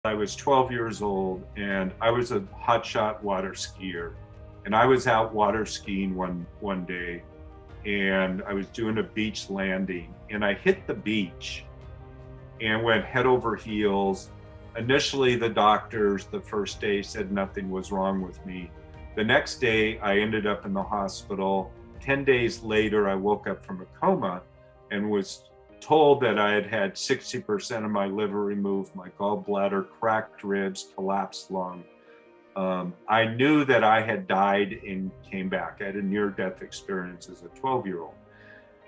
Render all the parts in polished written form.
I was 12 years old and I was a hotshot water skier. And I was out water skiing one day and I was doing a beach landing and I hit the beach and went head over heels. Initially, the doctors the first day said nothing was wrong with me. The next day, I ended up in the hospital. 10 days later, I woke up from a coma and was told that I had had 60% of my liver removed, my gallbladder, cracked ribs, collapsed lung. I knew that I had died and came back. I had a near-death experience as a 12-year-old.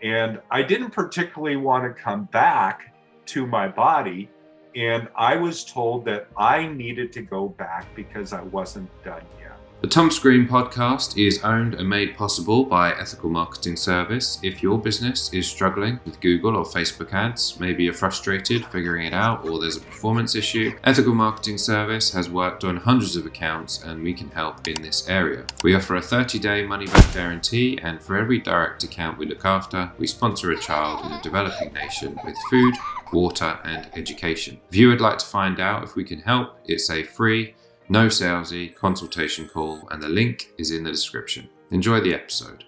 And I didn't particularly want to come back to my body. And I was told that I needed to go back because I wasn't done yet. The Tom Screen podcast is owned and made possible by Ethical Marketing Service. If your business is struggling with Google or Facebook ads, maybe you're frustrated figuring it out or there's a performance issue, Ethical Marketing Service has worked on hundreds of accounts and we can help in this area. We offer a 30-day money-back guarantee, and for every direct account we look after, we sponsor a child in a developing nation with food, water and education. If you would like to find out if we can help, it's a free, no salesy consultation call, and the link is in the description. Enjoy the episode.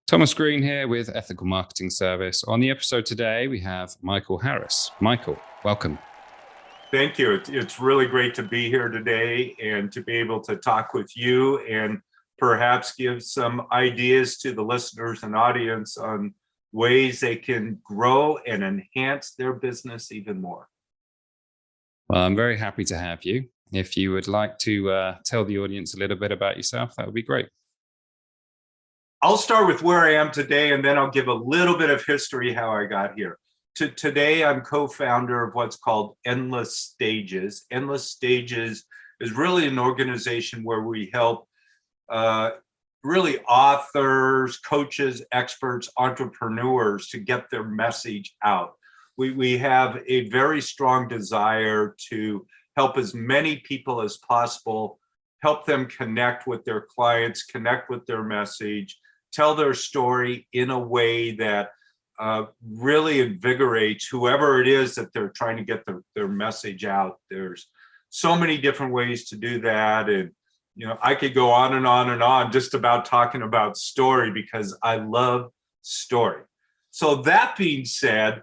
Thomas Green here with Ethical Marketing Service. On the episode today, we have Michael Harris. Michael, welcome. Thank you. It's really great to be here today and to be able to talk with you and perhaps give some ideas to the listeners and audience on ways they can grow and enhance their business even more. Well, I'm very happy to have you. If you would like to tell the audience a little bit about yourself, that would be great. I'll start with where I am today, and then I'll give a little bit of history how I got here. Today, I'm co-founder of what's called Endless Stages. Endless Stages is really an organization where we help really authors, coaches, experts, entrepreneurs to get their message out. We have a very strong desire to help as many people as possible, help them connect with their clients, connect with their message, tell their story in a way that really invigorates whoever it is that they're trying to get their message out. There's so many different ways to do that. And I could go on and on and on just about talking about story because I love story. So that being said,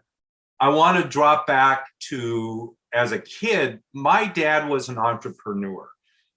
I want to drop back to, as a kid, my dad was an entrepreneur.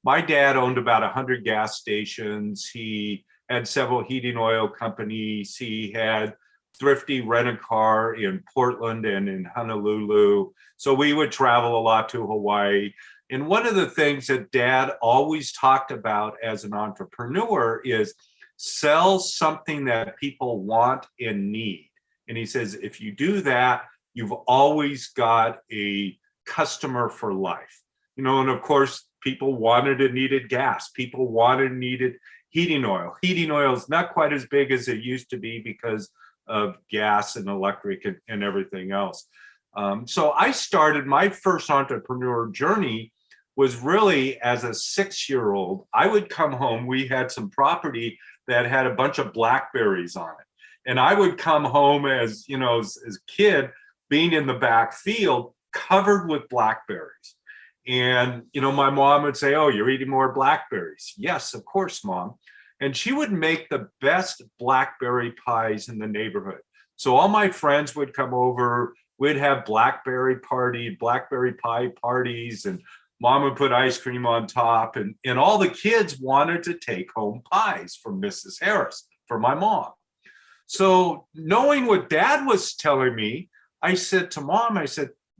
My dad owned about 100 gas stations. He had several heating oil companies. He had Thrifty Rent-A-Car in Portland and in Honolulu. So we would travel a lot to Hawaii. And one of the things that Dad always talked about as an entrepreneur is sell something that people want and need. And he says, if you do that, you've always got a customer for life. And of course, people wanted and needed gas. People wanted and needed heating oil. Heating oil is not quite as big as it used to be because of gas and electric and everything else. So I started my first entrepreneur journey was really as a 6-year-old. I would come home. We had some property that had a bunch of blackberries on it. And I would come home as a kid, being in the back field covered with blackberries. And, my mom would say, "Oh, you're eating more blackberries." "Yes, of course, Mom." And she would make the best blackberry pies in the neighborhood. So all my friends would come over. We'd have blackberry pie parties, and Mom would put ice cream on top, and all the kids wanted to take home pies from Mrs. Harris for my mom. So knowing what Dad was telling me, I said to Mom,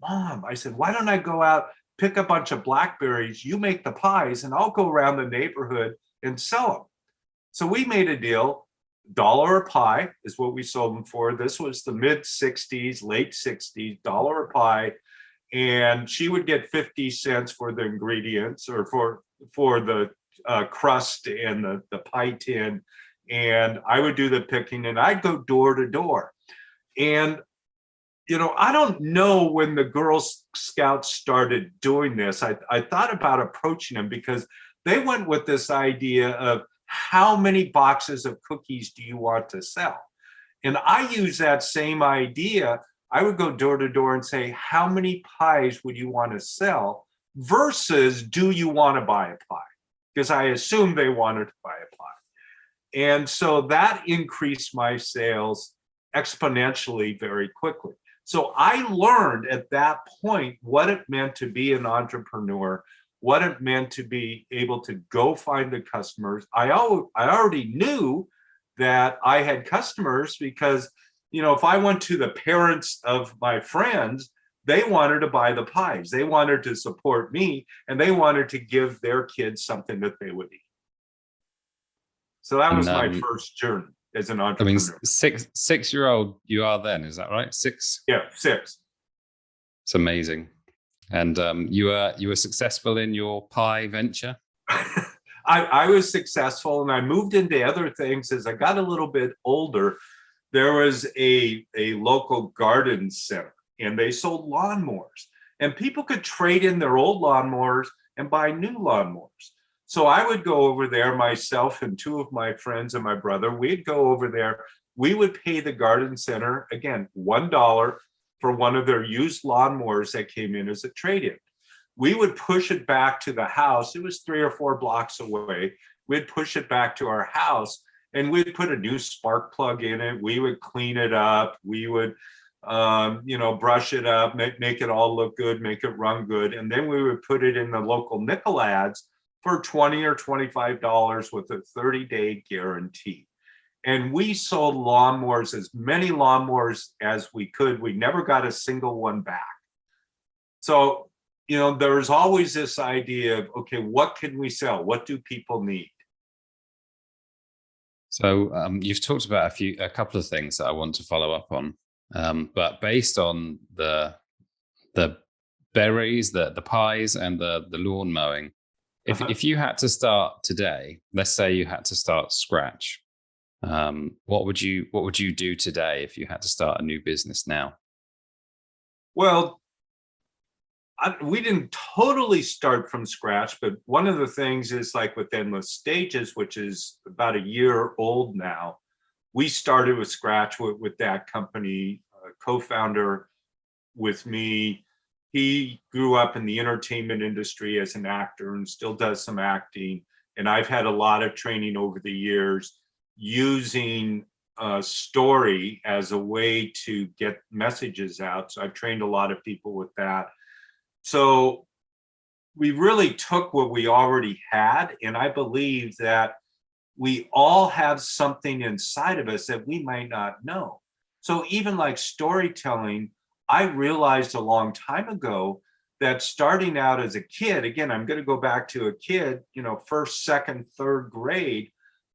Mom, why don't I go out, pick a bunch of blackberries, you make the pies, and I'll go around the neighborhood and sell them. So we made a deal. $1 a pie is what we sold them for. This was the mid-'60s, late '60s, $1 a pie. And she would get 50 cents for the ingredients or for the crust and the pie tin. And I would do the picking and I'd go door to door. And, I don't know when the Girl Scouts started doing this. I thought about approaching them because they went with this idea of how many boxes of cookies do you want to sell? And I use that same idea. I would go door to door and say, how many pies would you want to sell versus do you want to buy a pie? Because I assume they wanted to buy a pie. And so that increased my sales exponentially very quickly. So I learned at that point what it meant to be an entrepreneur, what it meant to be able to go find the customers. I already knew that I had customers because, if I went to the parents of my friends, they wanted to buy the pies. They wanted to support me, and they wanted to give their kids something that they would eat. So that was my first journey as an entrepreneur. 6-year-old you are then, is that right? 6? Yeah, 6. It's amazing. And you were successful in your pie venture? I was successful, and I moved into other things as I got a little bit older. There was a local garden center, and they sold lawnmowers, and people could trade in their old lawnmowers and buy new lawnmowers. So I would go over there, myself and 2 of my friends and my brother. We'd go over there. We would pay the garden center, again, $1 for one of their used lawnmowers that came in as a trade-in. We would push it back to the house. It was 3 or 4 blocks away. We'd push it back to our house, and we'd put a new spark plug in it. We would clean it up. We would, brush it up, make it all look good, make it run good. And then we would put it in the local nickel ads for $20 or $25 with a 30-day guarantee. And we sold lawnmowers, as many lawnmowers as we could. We never got a single one back. So, there's always this idea of, okay, what can we sell? What do people need? So you've talked about a couple of things that I want to follow up on. But based on the berries, the pies, and the lawn mowing, if you had to start today, let's say you had to start scratch, what would you do today if you had to start a new business now? Well, we didn't totally start from scratch, but one of the things is like with Endless Stages, which is about a year old now, we started with scratch with that company. Co-founder with me, he grew up in the entertainment industry as an actor and still does some acting. And I've had a lot of training over the years using story as a way to get messages out. So I've trained a lot of people with that. So we really took what we already had, and I believe that we all have something inside of us that we might not know. So even like storytelling, I realized a long time ago that starting out as a kid, again, I'm going to go back to a kid, first, second, third grade,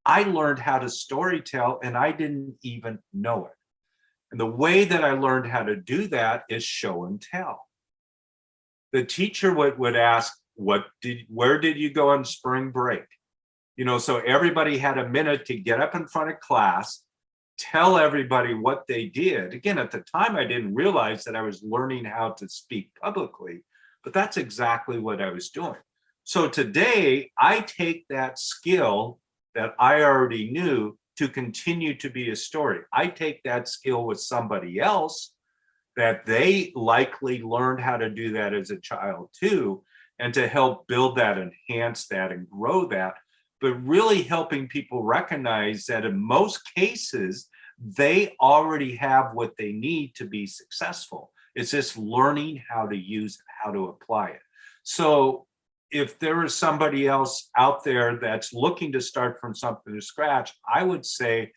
I learned how to storytell and I didn't even know it. And the way that I learned how to do that is show and tell. The teacher would ask, where did you go on spring break? So everybody had a minute to get up in front of class, tell everybody what they did. Again, at the time, I didn't realize that I was learning how to speak publicly, but that's exactly what I was doing. So today, I take that skill that I already knew to continue to be a story. I take that skill with somebody else that they likely learned how to do that as a child too, and to help build that, enhance that, and grow that, but really helping people recognize that in most cases, they already have what they need to be successful. It's just learning how to use it, how to apply it. So if there is somebody else out there that's looking to start from something to scratch, I would say,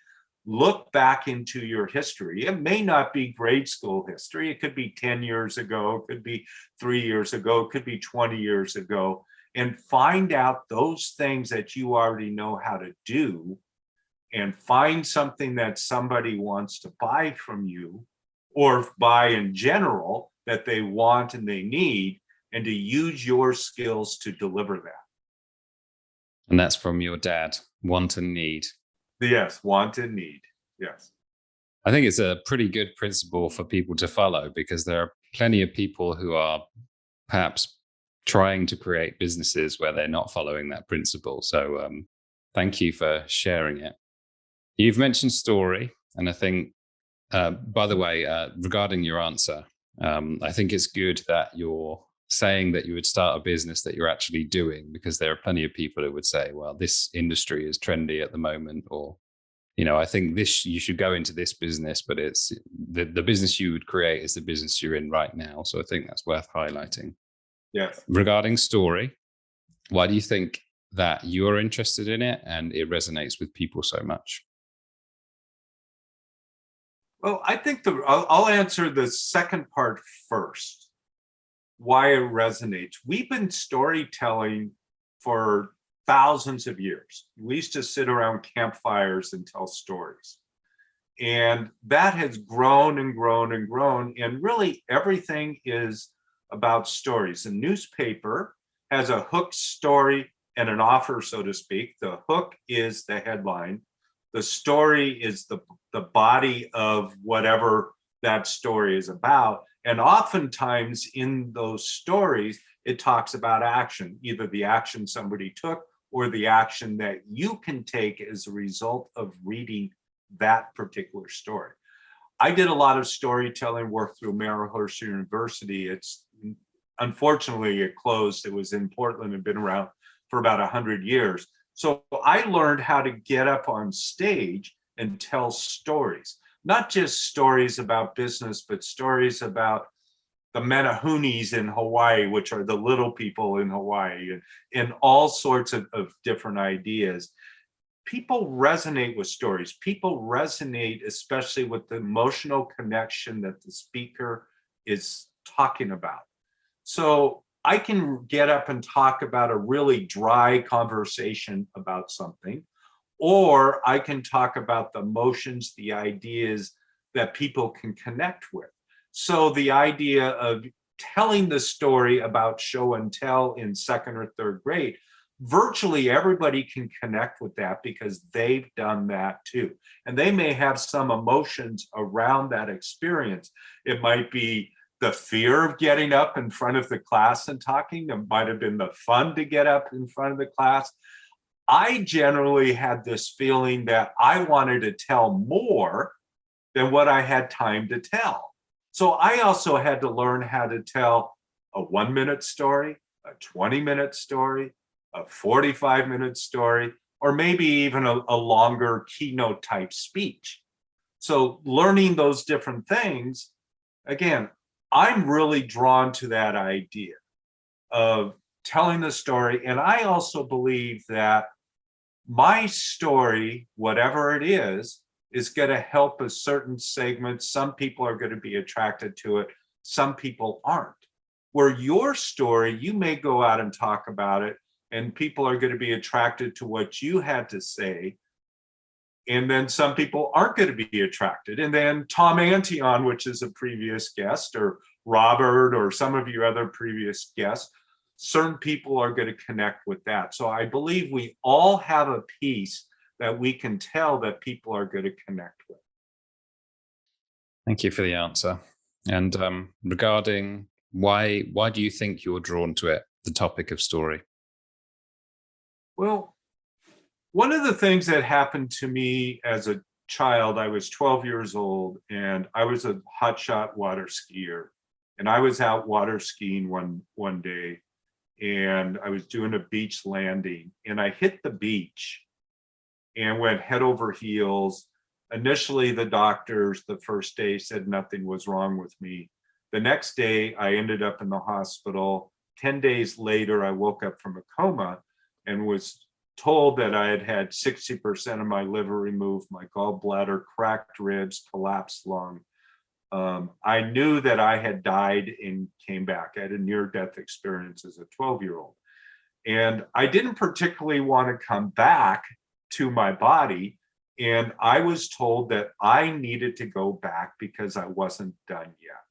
look back into your history. It may not be grade school history. It could be 10 years ago. It could be 3 years ago. It could be 20 years ago. And find out those things that you already know how to do, and find something that somebody wants to buy from you or buy in general that they want and they need, and to use your skills to deliver that. And that's from your dad, want and need. Yes, want and need. Yes. I think it's a pretty good principle for people to follow, because there are plenty of people who are perhaps trying to create businesses where they're not following that principle. So Thank you for sharing it. You've mentioned story, and I think, by the way, regarding your answer, I think it's good that you're saying that you would start a business that you're actually doing, because there are plenty of people who would say, well, this industry is trendy at the moment, or, I think you should go into this business, but it's the business you would create is the business you're in right now. So I think that's worth highlighting. Yes. Regarding story, why do you think that you're interested in it and it resonates with people so much? Well, I think I'll answer the second part first. Why it resonates. We've been storytelling for thousands of years. We used to sit around campfires and tell stories. And that has grown and grown and grown. And really everything is about stories. A newspaper has a hook story and an offer, so to speak. The hook is the headline. The story is the body of whatever that story is about. And oftentimes in those stories, it talks about action, either the action somebody took or the action that you can take as a result of reading that particular story. I did a lot of storytelling work through Marylhurst University. Unfortunately, it closed. It was in Portland and been around for about 100 years. So I learned how to get up on stage and tell stories, not just stories about business, but stories about the Menahunis in Hawaii, which are the little people in Hawaii, and all sorts of different ideas. People resonate with stories. People resonate, especially with the emotional connection that the speaker is talking about. So I can get up and talk about a really dry conversation about something, or I can talk about the emotions, the ideas that people can connect with. So the idea of telling the story about show and tell in second or third grade, virtually everybody can connect with that because they've done that too. And they may have some emotions around that experience. It might be the fear of getting up in front of the class and talking. It might have been the fun to get up in front of the class. I generally had this feeling that I wanted to tell more than what I had time to tell. So I also had to learn how to tell a 1-minute story, a 20-minute story, a 45-minute story, or maybe even a longer keynote type speech. So learning those different things, again, I'm really drawn to that idea of telling the story. And I also believe that my story, whatever it is going to help a certain segment. Some people are going to be attracted to it. Some people aren't. Where your story, you may go out and talk about it, and people are going to be attracted to what you had to say. And then some people aren't going to be attracted. And then Tom Antion, which is a previous guest, or Robert, or some of your other previous guests, certain people are going to connect with that. So I believe we all have a piece that we can tell that people are going to connect with. Thank you for the answer. And regarding why do you think you're drawn to it, the topic of story? Well, one of the things that happened to me as a child, I was 12 years old and I was a hotshot water skier. And I was out water skiing one day, and I was doing a beach landing, and I hit the beach and went head over heels. Initially, the doctors the first day said nothing was wrong with me. The next day, I ended up in the hospital. 10 days later, I woke up from a coma and was told that I had had 60% of my liver removed, my gallbladder, cracked ribs, collapsed lung. I knew that I had died and came back. I had a near-death experience as a 12-year-old. And I didn't particularly want to come back to my body. And I was told that I needed to go back because I wasn't done yet.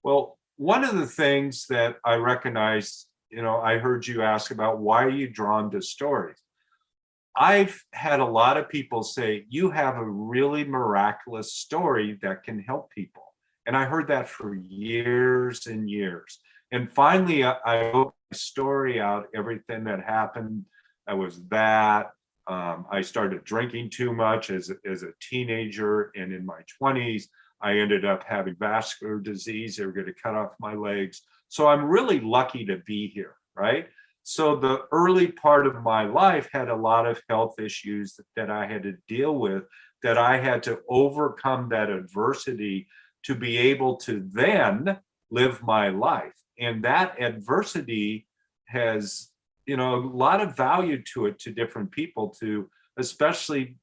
Well, one of the things that I recognized, I heard you ask about, why are you drawn to stories? I've had a lot of people say, you have a really miraculous story that can help people. And I heard that for years and years. And finally, I wrote my story out, everything that happened. I was that. I started drinking too much as a teenager, and in my 20s, I ended up having vascular disease. They were going to cut off my legs. So I'm really lucky to be here, right? So the early part of my life had a lot of health issues that I had to deal with, that I had to overcome that adversity to be able to then live my life. And that adversity has, a lot of value to it, to different people, to especially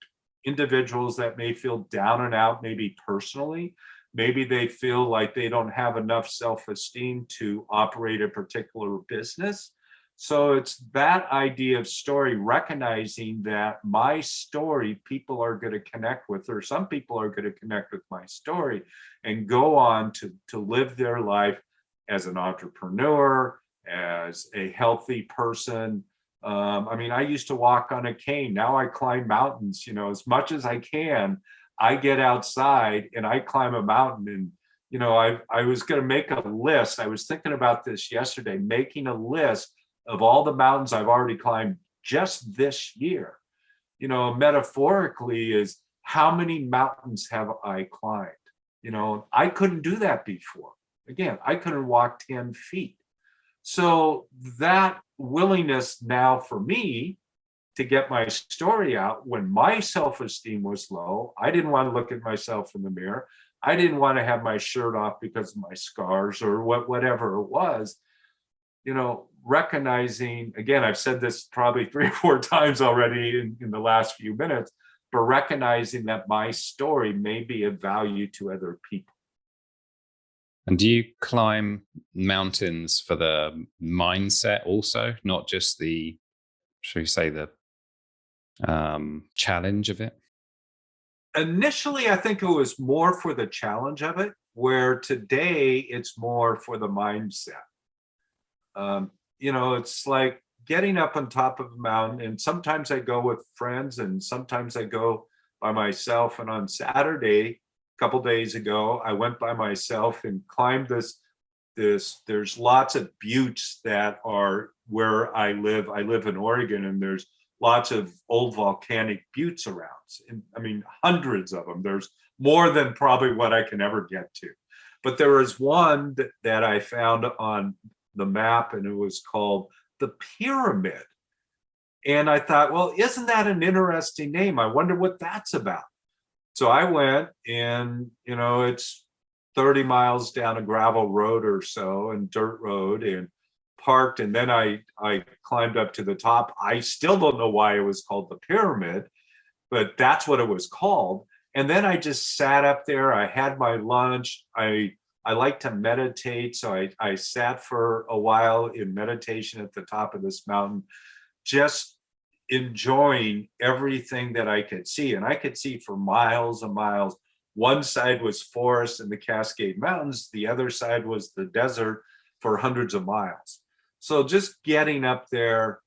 individuals that may feel down and out, maybe personally. Maybe they feel like they don't have enough self-esteem to operate a particular business. So it's that idea of story, recognizing that my story, people are going to connect with, or some people are going to connect with my story and go on to live their life as an entrepreneur, as a healthy person. I used to walk on a cane. Now I climb mountains, as much as I can. I get outside and I climb a mountain. And, I was going to make a list. I was thinking about this yesterday, making a list of all the mountains I've already climbed just this year. Metaphorically, is how many mountains have I climbed? I couldn't do that before. Again, I couldn't walk 10 feet. So that willingness now for me to get my story out when my self-esteem was low, I didn't want to look at myself in the mirror. I didn't want to have my shirt off because of my scars or whatever it was. Recognizing, again, I've said this probably 3 or 4 times already in the last few minutes, but recognizing that my story may be of value to other people. And do you climb mountains for the mindset also, not just the, should we say, the challenge of it? Initially, I think it was more for the challenge of it, where today it's more for the mindset. It's like getting up on top of a mountain, and sometimes I go with friends and sometimes I go by myself. And on Saturday, a couple days ago, I went by myself and climbed this, there's lots of buttes that are where I live. I live in Oregon, and there's lots of old volcanic buttes around. And hundreds of them. There's more than probably what I can ever get to. But there was one that I found on the map, and it was called the Pyramid. And I thought, well, isn't that an interesting name? I wonder what that's about. So I went, and, it's 30 miles down a gravel road or so, and dirt road, and parked. And then I climbed up to the top. I still don't know why it was called the Pyramid, but that's what it was called. And then I just sat up there. I had my lunch. I like to meditate. So I sat for a while in meditation at the top of this mountain, just enjoying everything that I could see. And I could see for miles and miles. One side was forest and the Cascade Mountains. The other side was the desert for hundreds of miles. So just getting up there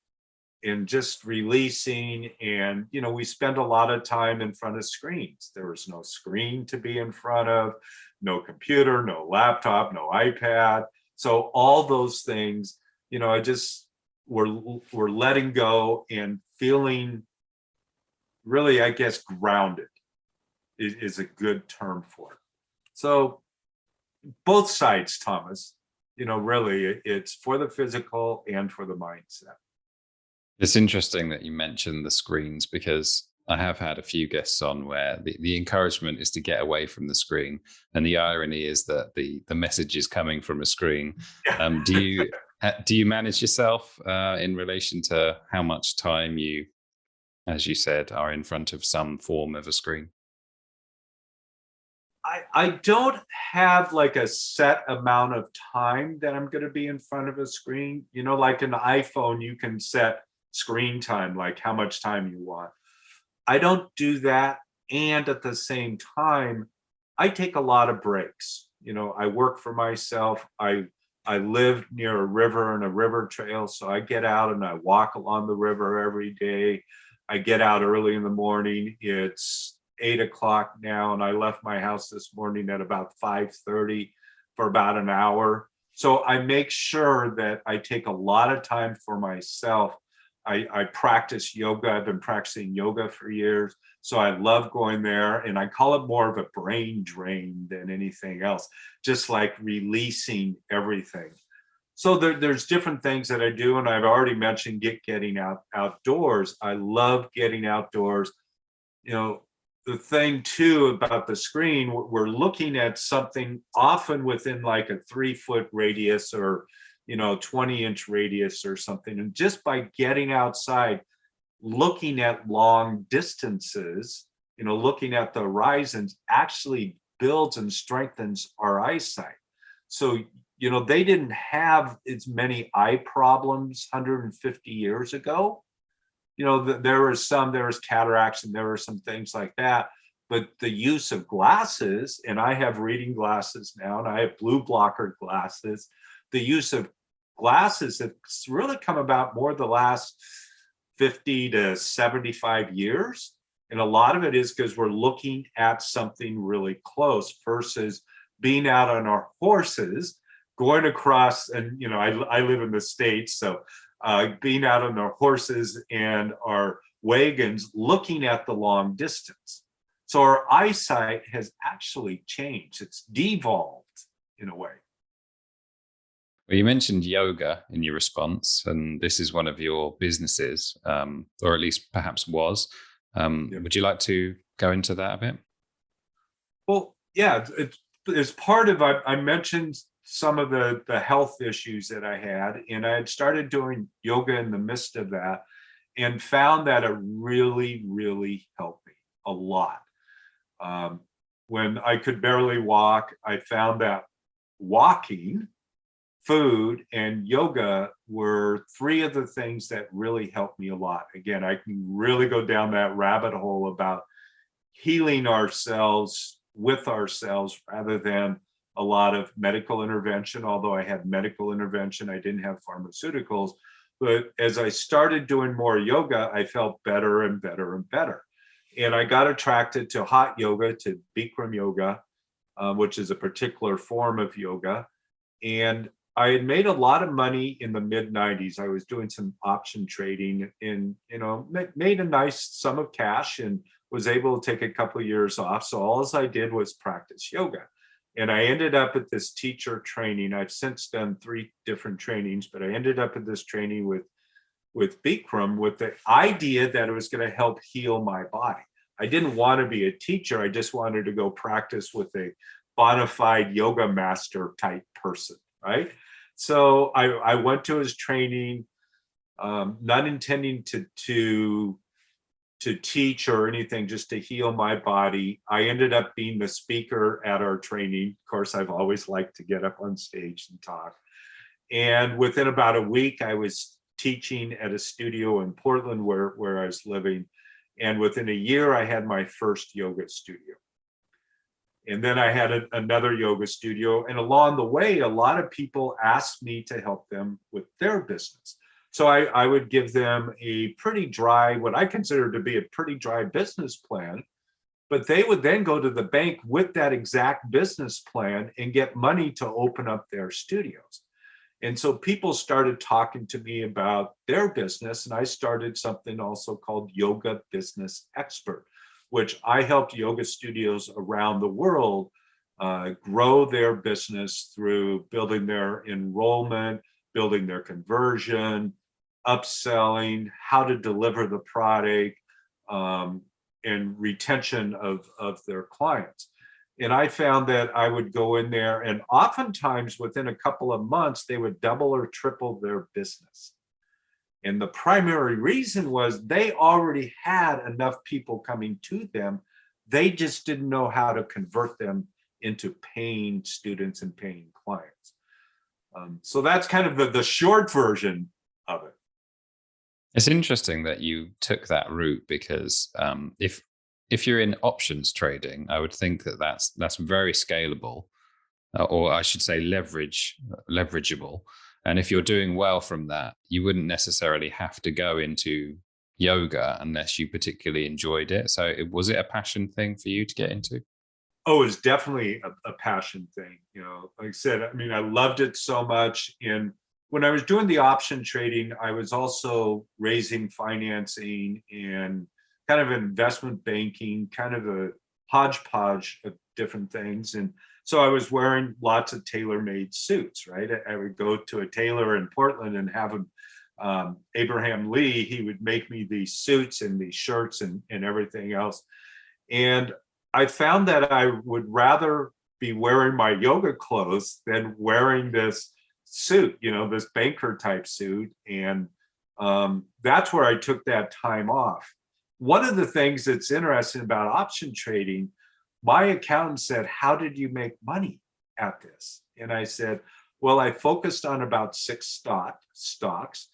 and just releasing. And, we spend a lot of time in front of screens. There was no screen to be in front of, no computer, no laptop, no iPad. So all those things, I just we're letting go and feeling really, I guess, grounded is a good term for it. So both sides, Thomas, really it's for the physical and for the mindset. It's interesting that you mentioned the screens, because I have had a few guests on where the encouragement is to get away from the screen. And the irony is that the message is coming from a screen. Do you manage yourself in relation to how much time you, as you said, are in front of some form of a screen? I don't have like a set amount of time that I'm going to be in front of a screen. Like an iPhone, you can set screen time, like how much time you want. I don't do that. And at the same time, I take a lot of breaks. I work for myself. I live near a river and a river trail. So I get out and I walk along the river every day. I get out early in the morning. It's 8 o'clock now, and I left my house this morning at about 5:30 for about an hour. So I make sure that I take a lot of time for myself. I practice yoga. I've been practicing yoga for years. So I love going there, and I call it more of a brain drain than anything else, just like releasing everything. So there's different things that I do, and I've already mentioned getting outdoors. I love getting outdoors. You know, the thing too about the screen, we're looking at something often within like a 3-foot radius or 20-inch radius or something, and just by getting outside, looking at long distances, looking at the horizons, actually builds and strengthens our eyesight. So they didn't have as many eye problems 150 years ago. There was cataracts and there were some things like that, but the use of glasses, and I have reading glasses now, and I have blue blocker glasses, the use of glasses that's really come about more the last 50 to 75 years. And a lot of it is because we're looking at something really close versus being out on our horses, going across, and I live in the States, so being out on our horses and our wagons, looking at the long distance. So our eyesight has actually changed. It's devolved in a way. Well, you mentioned yoga in your response, and this is one of your businesses, or at least perhaps was. Would you like to go into that a bit? Well, yeah, it's part of, I mentioned some of the health issues that I had, and I had started doing yoga in the midst of that and found that it really, really helped me a lot. When I could barely walk, I found that walking, food, and yoga were 3 of the things that really helped me a lot. Again, I can really go down that rabbit hole about healing ourselves with ourselves rather than a lot of medical intervention. Although I had medical intervention, I didn't have pharmaceuticals. But as I started doing more yoga, I felt better and better and better. And I got attracted to hot yoga, to Bikram yoga, which is a particular form of yoga. And I had made a lot of money in the mid 90s. I was doing some option trading and, made a nice sum of cash and was able to take a couple of years off. So all I did was practice yoga. And I ended up at this teacher training. I've since done 3 different trainings, but I ended up at this training with Bikram with the idea that it was going to help heal my body. I didn't want to be a teacher. I just wanted to go practice with a bona fide yoga master type person, right? So I went to his training, not intending to teach or anything, just to heal my body. I ended up being the speaker at our training. Of course, I've always liked to get up on stage and talk. And within about a week, I was teaching at a studio in Portland where I was living. And within a year, I had my first yoga studio. And then I had another yoga studio. And along the way, a lot of people asked me to help them with their business. So I would give them a pretty dry, what I consider to be a pretty dry business plan. But they would then go to the bank with that exact business plan and get money to open up their studios. And so people started talking to me about their business. And I started something also called Yoga Business Expert, which I helped yoga studios around the world grow their business through building their enrollment, building their conversion, upselling, how to deliver the product, and retention of their clients. And I found that I would go in there, and oftentimes within a couple of months, they would double or triple their business. And the primary reason was they already had enough people coming to them. They just didn't know how to convert them into paying students and paying clients. So that's kind of the short version of it. It's interesting that you took that route because if you're in options trading, I would think that that's very scalable, or I should say leverageable. And if you're doing well from that, you wouldn't necessarily have to go into yoga unless you particularly enjoyed it. So was it a passion thing for you to get into? Oh, it's definitely a passion thing. Like I said, I mean, I loved it so much. And when I was doing the option trading, I was also raising financing and kind of investment banking, kind of a hodgepodge of different things. And so I was wearing lots of tailor-made suits, right? I would go to a tailor in Portland and have him, Abraham Lee, he would make me these suits and these shirts and everything else. And I found that I would rather be wearing my yoga clothes than wearing this suit, this banker type suit. And that's where I took that time off. One of the things that's interesting about option trading, my accountant said, "How did you make money at this?" And I said, "Well, I focused on about 6 stocks.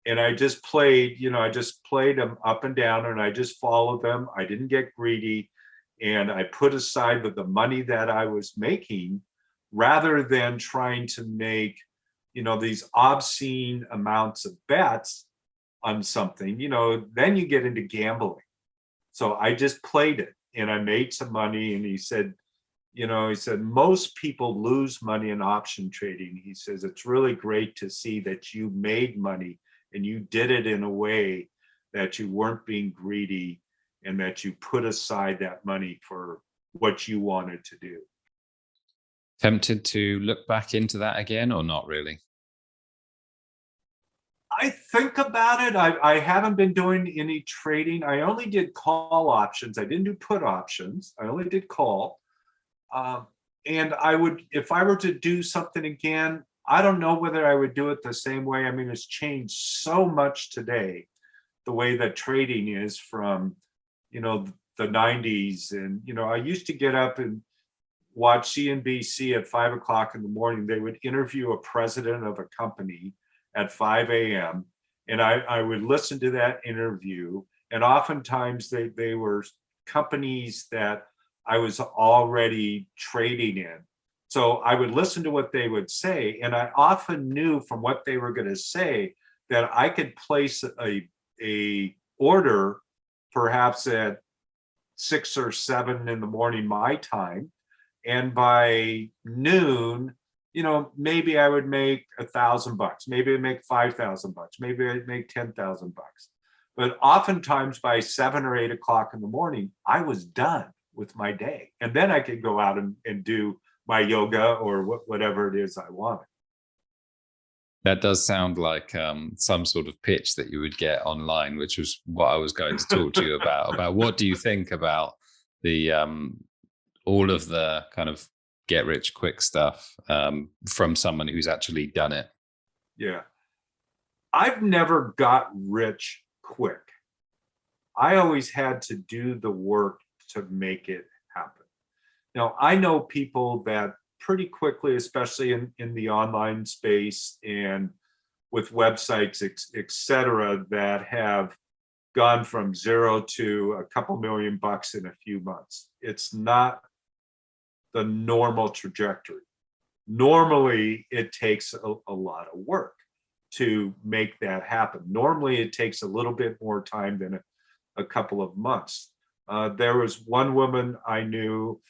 And I just played, them up and down, and I just followed them. I didn't get greedy. And I put aside the money that I was making rather than trying to make, these obscene amounts of bets on something, then you get into gambling." So I just played it and I made some money. And he said, most people lose money in option trading. He says, "It's really great to see that you made money and you did it in a way that you weren't being greedy and that you put aside that money for what you wanted to do." Tempted to look back into that again or not really? I think about it. I haven't been doing any trading. I only did call options. I didn't do put options. I only did call. And I would, if I were to do something again, I don't know whether I would do it the same way. I mean, it's changed so much today, the way that trading is from, the 90s. And, I used to get up and watch CNBC at 5 o'clock in the morning. They would interview a president of a company at 5 a.m. And I would listen to that interview. And oftentimes they were companies that I was already trading in. So I would listen to what they would say. And I often knew from what they were going to say that I could place a order perhaps at 6 or 7 in the morning, my time. And by noon, maybe I would make $1,000. Maybe I'd make $5,000. Maybe I'd make $10,000. But oftentimes by 7 or 8 o'clock in the morning, I was done with my day. And then I could go out and do my yoga or whatever it is I wanted. That does sound like some sort of pitch that you would get online, which was what I was going to talk to you about what do you think about the all of the kind of get rich quick stuff from someone who's actually done it? Yeah. I've never got rich quick. I always had to do the work to make it happen. Now, I know people that pretty quickly, especially in the online space and with websites, et cetera, that have gone from 0 to a couple $1 million in a few months. It's not the normal trajectory. Normally, it takes a lot of work to make that happen. Normally, it takes a little bit more time than a couple of months. There was one woman I knew,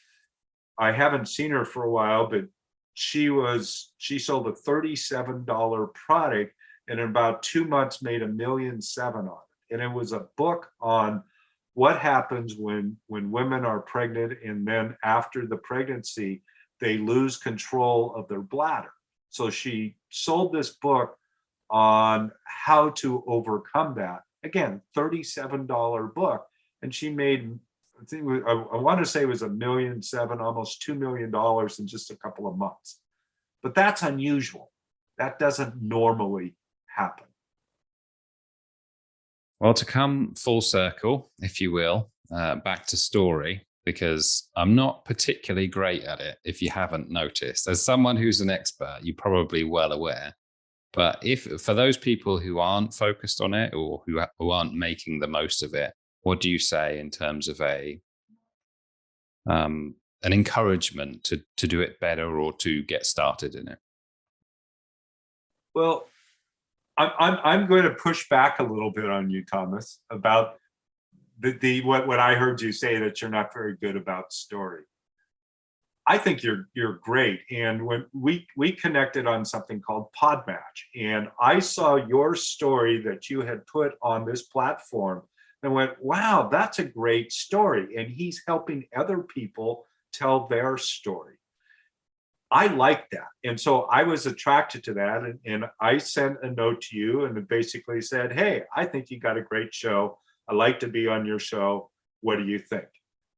I haven't seen her for a while, but she sold a $37 product and in about 2 months made $1.7 million on it. And it was a book on what happens when women are pregnant and then after the pregnancy, they lose control of their bladder. So she sold this book on how to overcome that. Again, $37 book. And she made, I want to say it was $1.7 million, almost $2 million in just a couple of months. But that's unusual. That doesn't normally happen. Well, to come full circle, if you will, back to story, because I'm not particularly great at it, if you haven't noticed. As someone who's an expert, you're probably well aware. But if for those people who aren't focused on it or who aren't making the most of it, what do you say in terms of an encouragement to do it better or to get started in it? Well, I'm going to push back a little bit on you, Thomas, about what I heard you say, that you're not very good about story. I think you're great. And when we connected on something called Podmatch, and I saw your story that you had put on this platform and went, wow, that's a great story. And he's helping other people tell their story. I like that. And so I was attracted to that. And I sent a note to you and it basically said, hey, I think you got a great show. I'd like to be on your show. What do you think?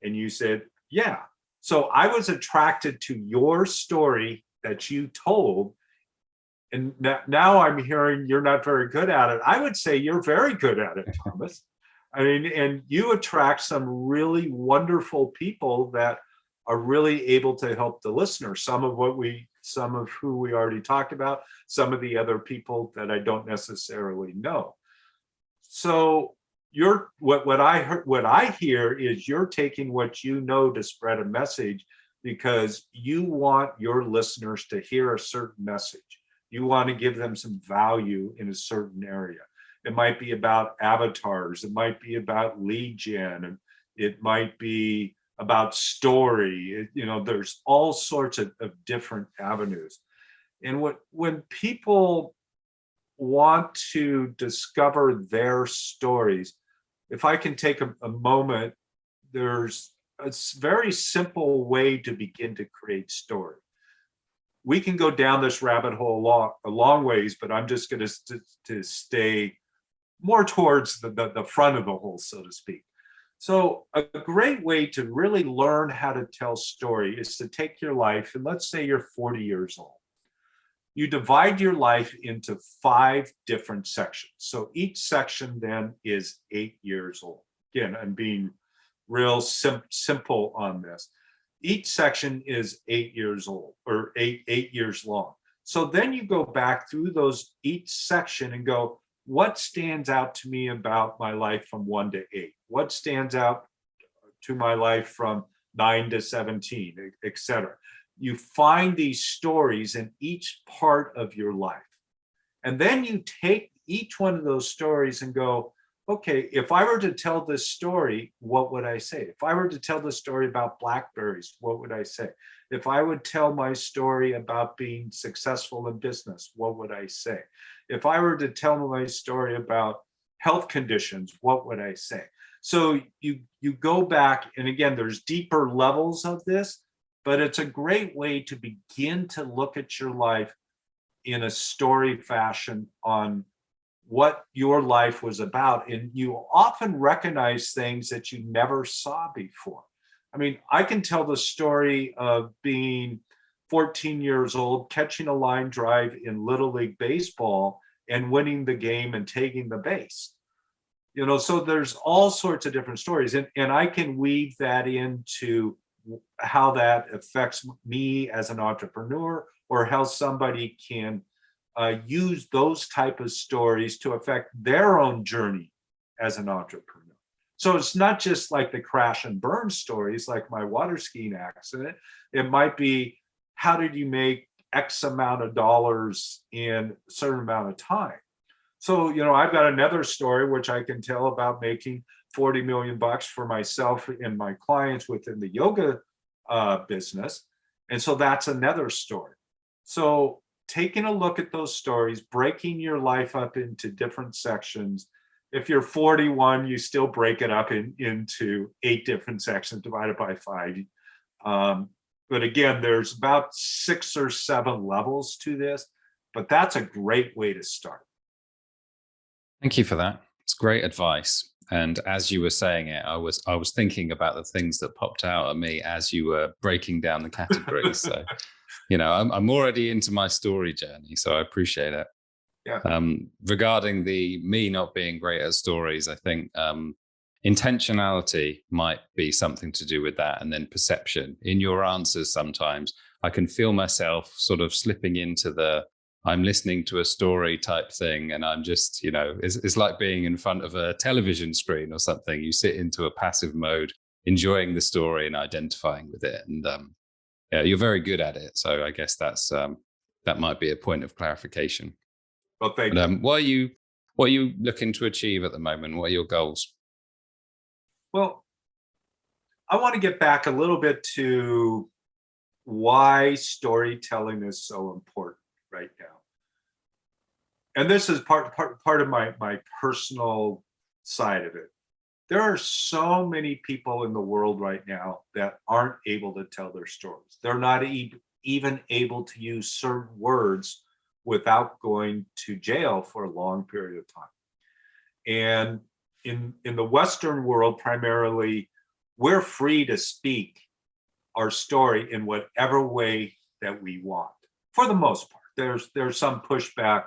And you said, yeah. So I was attracted to your story that you told. And now I'm hearing you're not very good at it. I would say you're very good at it, Thomas. I mean, and you attract some really wonderful people that are really able to help the listener. Some of who we already talked about, some of the other people that I don't necessarily know. So what I hear is you're taking what you know to spread a message because you want your listeners to hear a certain message. You want to give them some value in a certain area. It might be about avatars. It might be about lead gen. And it might be about story. There's all sorts of different avenues. And when people want to discover their stories, if I can take a moment, there's a very simple way to begin to create story. We can go down this rabbit hole a long ways, but I'm just going to stay more towards the front of the hole, so to speak. So a great way to really learn how to tell story is to take your life, and let's say you're 40 years old. You divide your life into 5 different sections. So each section then is 8 years old. Again, I'm being real simple on this. Each section is 8 years old or eight years long. So then you go back through each section and go, what stands out to me about my life from 1 to 8? What stands out to my life from 9 to 17, etc. You find these stories in each part of your life. And then you take each one of those stories and go, okay, if I were to tell this story, what would I say? If I were to tell the story about blackberries, what would I say? If I would tell my story about being successful in business, what would I say? If I were to tell my story about health conditions, what would I say? So you go back, and again, there's deeper levels of this, but it's a great way to begin to look at your life in a story fashion on what your life was about. And you often recognize things that you never saw before. I mean, I can tell the story of being 14 years old, catching a line drive in Little League Baseball and winning the game and taking the base. So there's all sorts of different stories. And I can weave that into how that affects me as an entrepreneur, or how somebody can use those type of stories to affect their own journey as an entrepreneur. So it's not just like the crash and burn stories, like my water skiing accident. It might be, how did you make X amount of dollars in a certain amount of time? So, I've got another story which I can tell about making 40 million bucks for myself and my clients within the yoga business. And so that's another story. So taking a look at those stories, breaking your life up into different sections. If you're 41, you still break it up into 8 different sections divided by 5. But again, there's about 6 or 7 levels to this, but that's a great way to start. Thank you for that. It's great advice. And as you were saying it, I was thinking about the things that popped out at me as you were breaking down the categories. So, I'm already into my story journey, so I appreciate it. Yeah. Regarding me not being great at stories, I think intentionality might be something to do with that, and then perception. In your answers, sometimes I can feel myself sort of slipping into I'm listening to a story type thing, and I'm just, it's like being in front of a television screen or something. You sit into a passive mode, enjoying the story and identifying with it. And yeah, you're very good at it. So I guess that might be a point of clarification. Well, thank you. What are you looking to achieve at the moment? What are your goals? Well, I want to get back a little bit to why storytelling is so important right now. And this is part of my personal side of it. There are so many people in the world right now that aren't able to tell their stories. They're not even able to use certain words without going to jail for a long period of time. And in the Western world, primarily, we're free to speak our story in whatever way that we want, for the most part. There's some pushback,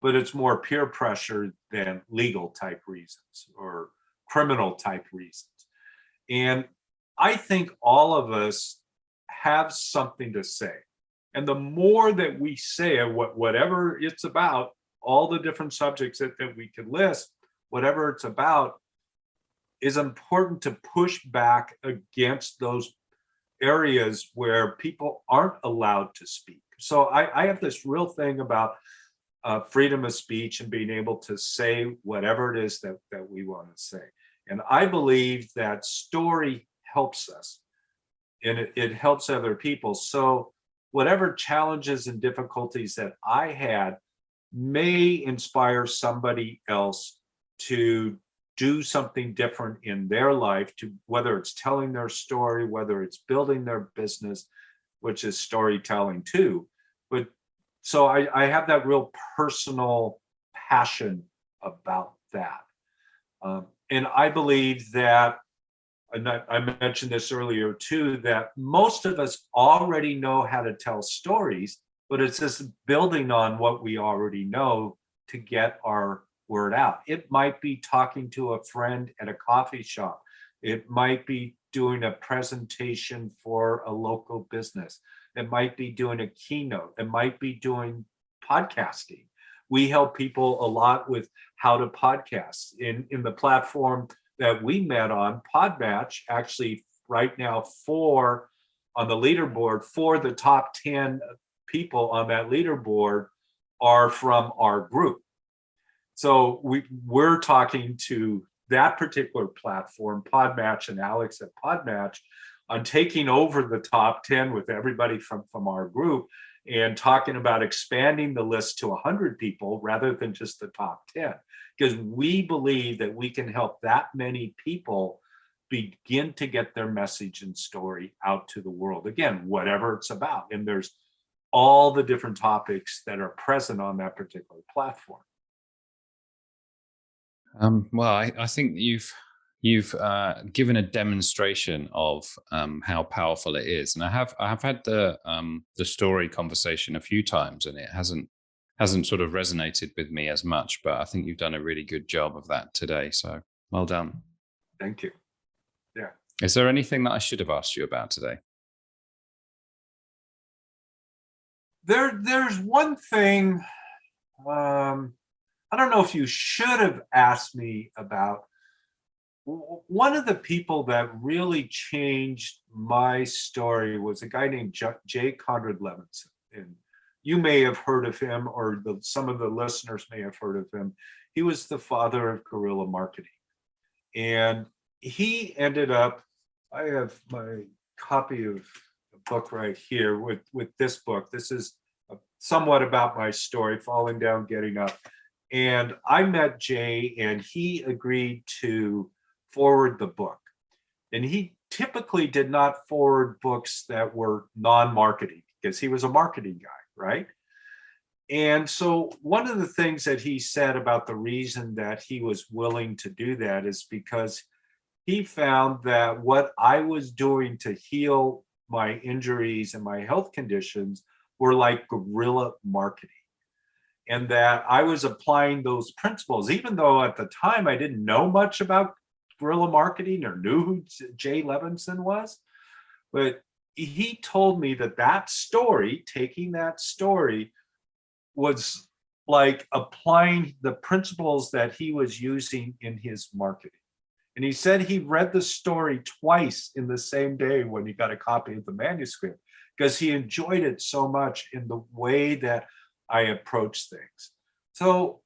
but it's more peer pressure than legal type reasons or criminal type reasons. And I think all of us have something to say. And the more that we say it, whatever it's about, all the different subjects that we could list, whatever it's about, is important to push back against those areas where people aren't allowed to speak. So I have this real thing about freedom of speech and being able to say whatever it is that we want to say. And I believe that story helps us, and it helps other people. So whatever challenges and difficulties that I had may inspire somebody else to do something different in their life, to whether it's telling their story, whether it's building their business, which is storytelling too. But so I have that real personal passion about that. And I believe that, and I mentioned this earlier too, that most of us already know how to tell stories, but it's just building on what we already know to get our word out. It might be talking to a friend at a coffee shop. It might be doing a presentation for a local business. It might be doing a keynote. It might be doing podcasting. We help people a lot with how to podcast. In the platform that we met on, Podmatch, actually right now on the leaderboard, for the top 10 people on that leaderboard are from our group. So we're talking to that particular platform, Podmatch, and Alex at Podmatch, on taking over the top 10 with everybody from our group and talking about expanding the list to 100 people rather than just the top 10, because we believe that we can help that many people begin to get their message and story out to the world. Again, whatever it's about. And there's all the different topics that are present on that particular platform. Well, I think you've given a demonstration of how powerful it is, and I have had the story conversation a few times, and it hasn't sort of resonated with me as much. But I think you've done a really good job of that today. So well done. Thank you. Yeah. Is there anything that I should have asked you about today? There's one thing. I don't know if you should have asked me about. One of the people that really changed my story was a guy named J. Conrad Levinson. And you may have heard of him, or some of the listeners may have heard of him. He was the father of guerrilla marketing. And he ended up, I have my copy of the book right here with this book. This is somewhat about my story, falling down, getting up. And I met Jay, and he agreed to forward the book. And he typically did not forward books that were non-marketing because he was a marketing guy, right? And so one of the things that he said about the reason that he was willing to do that is because he found that what I was doing to heal my injuries and my health conditions were like guerrilla marketing. And that I was applying those principles, even though at the time I didn't know much about guerrilla marketing or knew who Jay Levinson was. But he told me that story, taking that story, was like applying the principles that he was using in his marketing. And he said he read the story twice in the same day when he got a copy of the manuscript, because he enjoyed it so much in the way that I approach things. So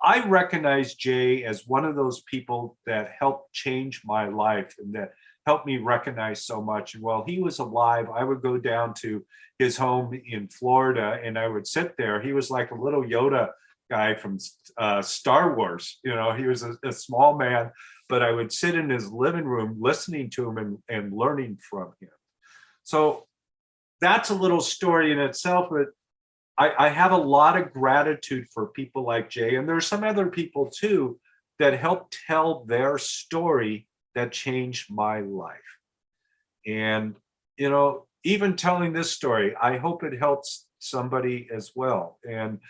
I recognize Jay as one of those people that helped change my life, and that helped me recognize so much. And while he was alive, I would go down to his home in Florida and I would sit there. He was like a little Yoda guy from Star Wars. You know, he was a small man, but I would sit in his living room listening to him and learning from him. So that's a little story in itself, but I have a lot of gratitude for people like Jay, and there's some other people too that help tell their story that changed my life. And, you know, even telling this story, I hope it helps somebody as well. And,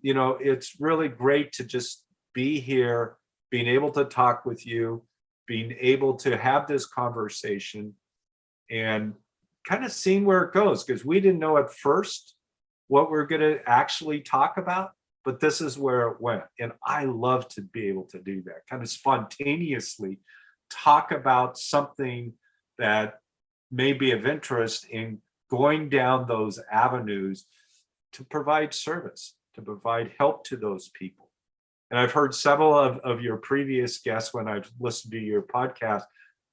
you know, it's really great to just be here, being able to talk with you, being able to have this conversation and kind of seeing where it goes, because we didn't know at first what we're going to actually talk about, but this is where it went. And I love to be able to do that, kind of spontaneously talk about something that may be of interest in going down those avenues to provide service, to provide help to those people. And I've heard several of your previous guests, when I've listened to your podcast,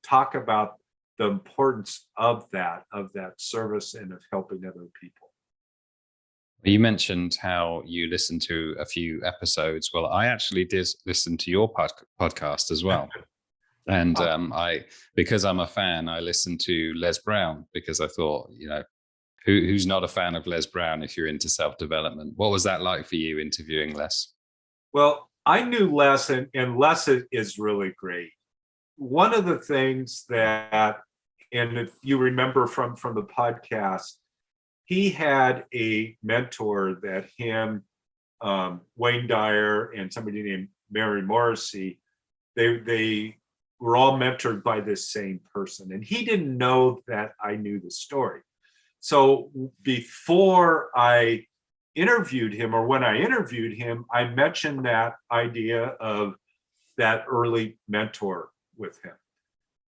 talk about the importance of that service and of helping other people. You mentioned how you listened to a few episodes. Well, I actually did listen to your podcast as well. And because I'm a fan, I listened to Les Brown, because I thought, you know, who's not a fan of Les Brown if you're into self-development? What was that like for you interviewing Les? Well, I knew Les, and Les is really great. One of the things that, and if you remember from the podcast, he had a mentor that him, Wayne Dyer, and somebody named Mary Morrissey, they were all mentored by this same person. And he didn't know that I knew the story. So before I interviewed him, or when I interviewed him, I mentioned that idea of that early mentor with him.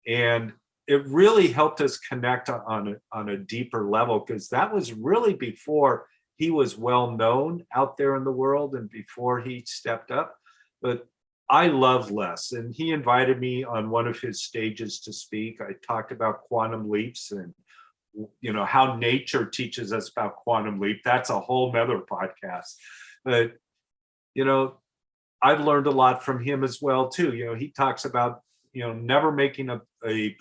And it really helped us connect on a deeper level, because that was really before he was well known out there in the world and before he stepped up. But I love Les, and he invited me on one of his stages to speak. I talked about quantum leaps and, you know, how nature teaches us about quantum leap. That's a whole nother podcast. But, you know, I've learned a lot from him as well too. You know, he talks about, you know, never making a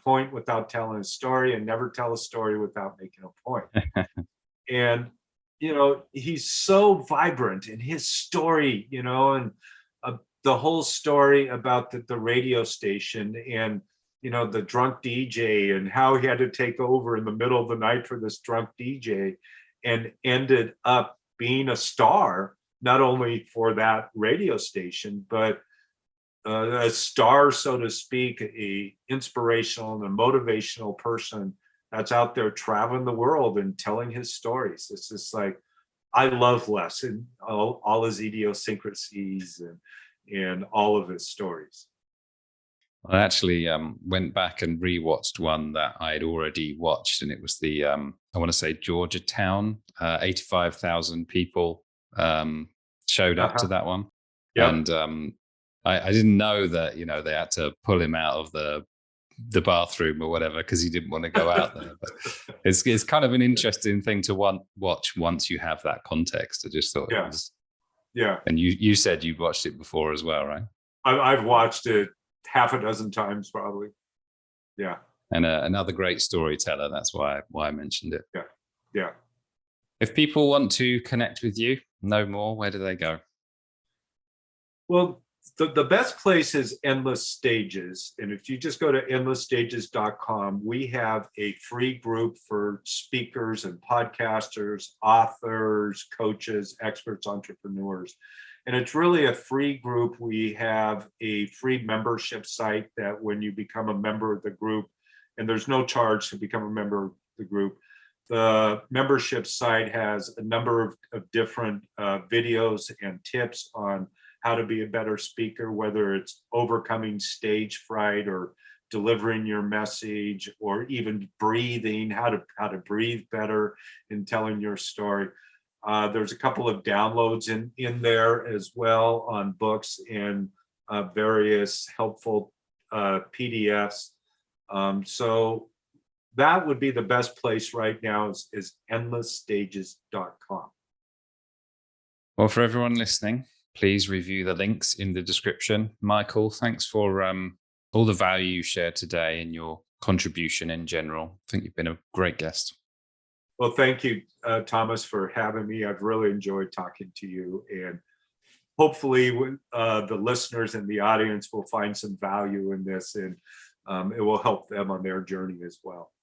point without telling a story, and never tell a story without making a point. And, you know, he's so vibrant in his story, you know, and the whole story about the radio station, and, you know, the drunk DJ, and how he had to take over in the middle of the night for this drunk DJ, and ended up being a star, not only for that radio station, but a star, so to speak, a inspirational and a motivational person that's out there traveling the world and telling his stories. It's just like, I love Les and all his idiosyncrasies and all of his stories. I actually went back and rewatched one that I'd already watched, and it was the I want to say Georgetown. 85,000 people showed up to that one. Yep. And I didn't know that, you know, they had to pull him out of the bathroom or whatever because he didn't want to go out there. But it's kind of an interesting thing to watch once you have that context. I just thought it was. Yeah. And you said you'd watched it before as well, right? I've watched it half a dozen times probably. Yeah. And another great storyteller. That's why I mentioned it. Yeah. Yeah. If people want to connect with you, know more, where do they go? Well, the best place is Endless Stages. And if you just go to endlessstages.com, we have a free group for speakers and podcasters, authors, coaches, experts, entrepreneurs. And it's really a free group. We have a free membership site that when you become a member of the group, and there's no charge to become a member of the group, the membership site has a number of different videos and tips on how to be a better speaker, whether it's overcoming stage fright or delivering your message, or even breathing, how to breathe better in telling your story. There's a couple of downloads in there as well on books and various helpful PDFs. So that would be the best place right now is endlessstages.com. Well, for everyone listening, please review the links in the description. Michael, thanks for all the value you shared today and your contribution in general. I think you've been a great guest. Well, thank you, Thomas, for having me. I've really enjoyed talking to you, and hopefully the listeners and the audience will find some value in this, and it will help them on their journey as well.